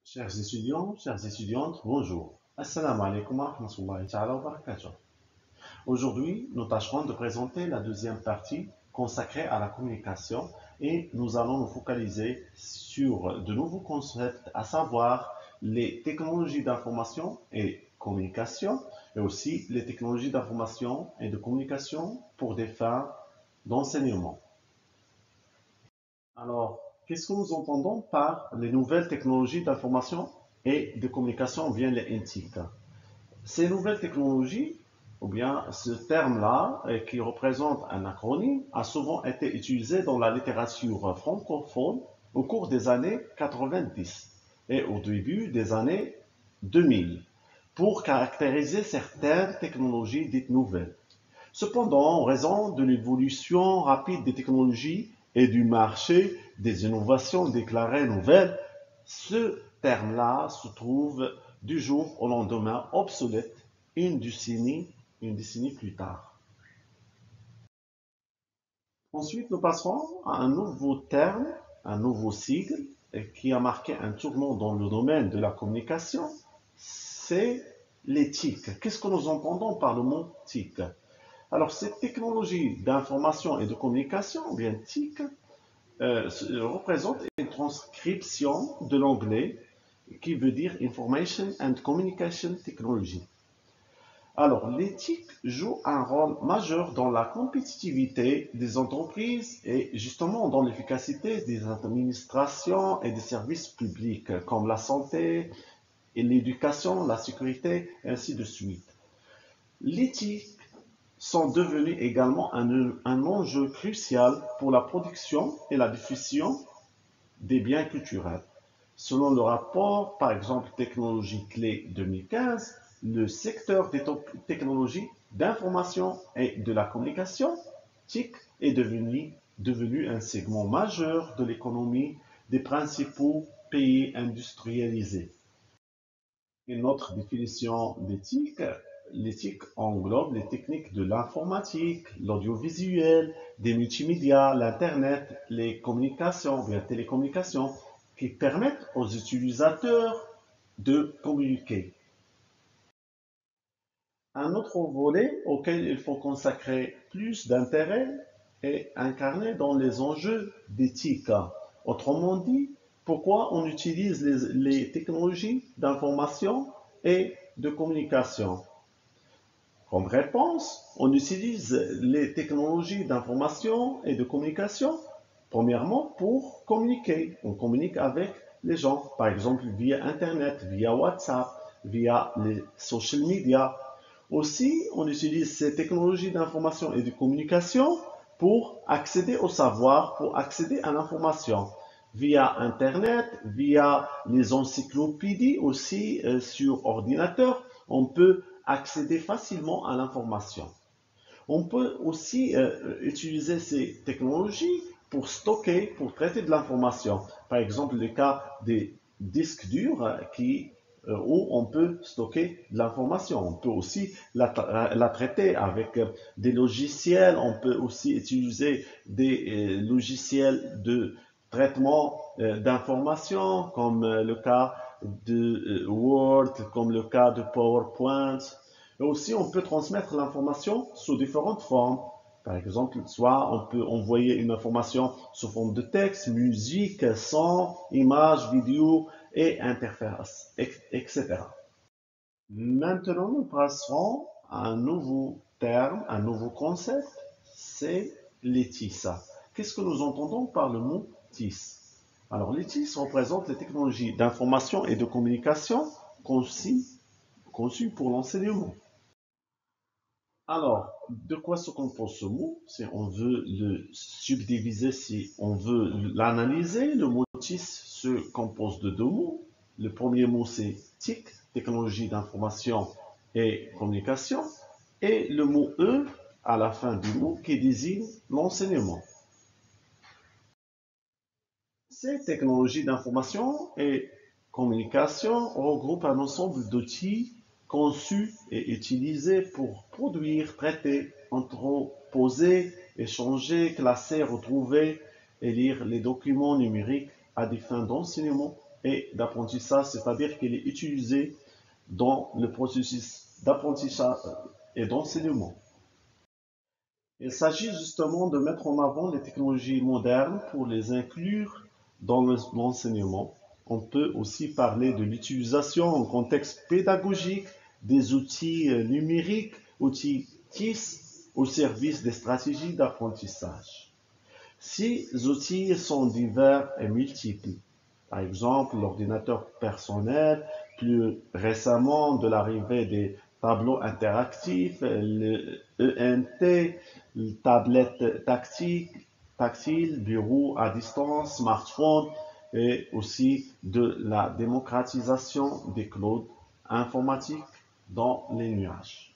Chers étudiants, chères étudiantes, bonjour. Assalamu alaikum wa rahmatullahi ta'ala wa barakatuh. Aujourd'hui, nous tâcherons de présenter la deuxième partie consacrée à la communication et nous allons nous focaliser sur de nouveaux concepts, à savoir les technologies d'information et communication et aussi les technologies d'information et de communication pour des fins d'enseignement. Alors, qu'est-ce que nous entendons par les nouvelles technologies d'information et de communication, ou bien les NTIC? Ces nouvelles technologies, ou bien ce terme-là, qui représente un acronyme, a souvent été utilisé dans la littérature francophone au cours des années 90 et au début des années 2000 pour caractériser certaines technologies dites nouvelles. Cependant, en raison de l'évolution rapide des technologies et du marché des innovations déclarées nouvelles, ce terme-là se trouve du jour au lendemain obsolète une décennie plus tard. Ensuite, nous passerons à un nouveau terme, un nouveau sigle qui a marqué un tournant dans le domaine de la communication, c'est l'éthique. Qu'est-ce que nous entendons par le mot TIC? Alors, cette technologie d'information et de communication, bien TIC, représente une transcription de l'anglais qui veut dire Information and Communication Technology. Alors, l'éthique joue un rôle majeur dans la compétitivité des entreprises et justement dans l'efficacité des administrations et des services publics comme la santé et l'éducation, la sécurité, et ainsi de suite. L'éthique sont devenus également un enjeu crucial pour la production et la diffusion des biens culturels. Selon le rapport, par exemple, Technologie Clé 2015, le secteur des technologies d'information et de la communication, TIC, est devenu un segment majeur de l'économie des principaux pays industrialisés. Une autre définition d'éthique, l'éthique englobe les techniques de l'informatique, l'audiovisuel, des multimédias, l'Internet, les communications, les télécommunications, qui permettent aux utilisateurs de communiquer. Un autre volet auquel il faut consacrer plus d'intérêt est incarné dans les enjeux d'éthique. Autrement dit, pourquoi on utilise les technologies d'information et de communication? Comme réponse, on utilise les technologies d'information et de communication, premièrement pour communiquer. On communique avec les gens, par exemple via Internet, via WhatsApp, via les social media. Aussi, on utilise ces technologies d'information et de communication pour accéder au savoir, pour accéder à l'information via Internet, via les encyclopédies aussi sur ordinateur. On peut accéder facilement à l'information. On peut aussi utiliser ces technologies pour stocker, pour traiter de l'information. Par exemple, le cas des disques durs où on peut stocker de l'information. On peut aussi la traiter avec des logiciels. On peut aussi utiliser des logiciels de traitement d'informations comme le cas de Word, comme le cas de PowerPoint. Et aussi, on peut transmettre l'information sous différentes formes. Par exemple, soit on peut envoyer une information sous forme de texte, musique, son, image, vidéo et interface, etc. Maintenant, nous passerons à un nouveau terme, un nouveau concept, c'est les TIS. Qu'est-ce que nous entendons par le mot TIS? Alors, les TIS représentent les technologies d'information et de communication conçues pour l'enseignement. Alors, de quoi se compose ce mot? Si on veut le subdiviser, si on veut l'analyser, le mot TIS se compose de deux mots. Le premier mot, c'est TIC, technologie d'information et communication, et le mot E à la fin du mot qui désigne l'enseignement. Ces technologies d'information et communication regroupent un ensemble d'outils conçus et utilisés pour produire, traiter, entreposer, échanger, classer, retrouver et lire les documents numériques à des fins d'enseignement et d'apprentissage, c'est-à-dire qu'elle est utilisée dans le processus d'apprentissage et d'enseignement. Il s'agit justement de mettre en avant les technologies modernes pour les inclure dans l'enseignement. On peut aussi parler de l'utilisation en contexte pédagogique des outils numériques, outils KISS, au service des stratégies d'apprentissage. Ces outils sont divers et multiples. Par exemple, l'ordinateur personnel, plus récemment de l'arrivée des tableaux interactifs, le ENT, le tablette tactile, bureau à distance, smartphone, et aussi de la démocratisation des clouds informatiques dans les nuages.